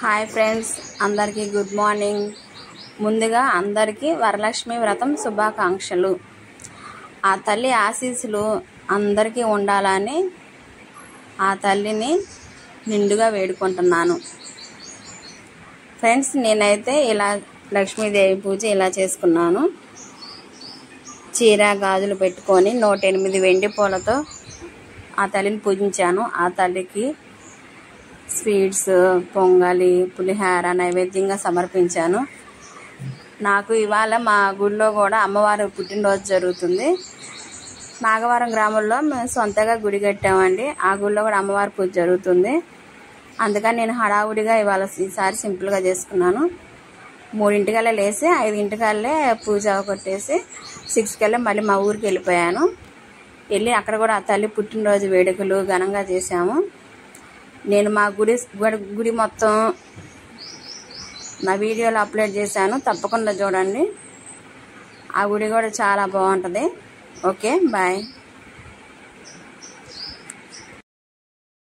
Hi friends, అందరికీ good morning. ముందుగా అందరికీ వరలక్ష్మి వ్రతం శుభాకాంక్షలు. ఆ తల్లి ఆశీస్సులు అందరికీ ఉండాలని ఆ తల్లిని నిండుగా వేడుకుంటున్నాను. ఫ్రెండ్స్, నేనైతే ఇలా లక్ష్మీదేవి పూజ ఇలా చేసుకున్నాను. చీర గాజులు పెట్టుకొని 108 వెండి పూలతో ఆ తల్లిని పూజించాను. ఆ తల్లికి స్వీట్స్, పొంగలి, పులిహార నైవేద్యంగా సమర్పించాను. నాకు ఇవాళ మా గుడిలో కూడా అమ్మవారి పుట్టినరోజు జరుగుతుంది. నాగవరం గ్రామంలో మేము సొంతగా గుడి కట్టామండి. ఆ గుడిలో కూడా అమ్మవారి పూజ జరుగుతుంది. అందుకని నేను హడావుడిగా ఇవాళ ఈసారి సింపుల్గా చేసుకున్నాను. 3 లేసి 5 పూజ కొట్టేసి 6 మళ్ళీ మా ఊరికి వెళ్ళిపోయాను. వెళ్ళి అక్కడ కూడా ఆ తల్లి పుట్టినరోజు వేడుకలు ఘనంగా చేశాము. నేను మా గుడి మొత్తం నా వీడియోలో అప్లోడ్ చేశాను, తప్పకుండా చూడండి. ఆ గుడి కూడా చాలా బాగుంటుంది. Okay, bye.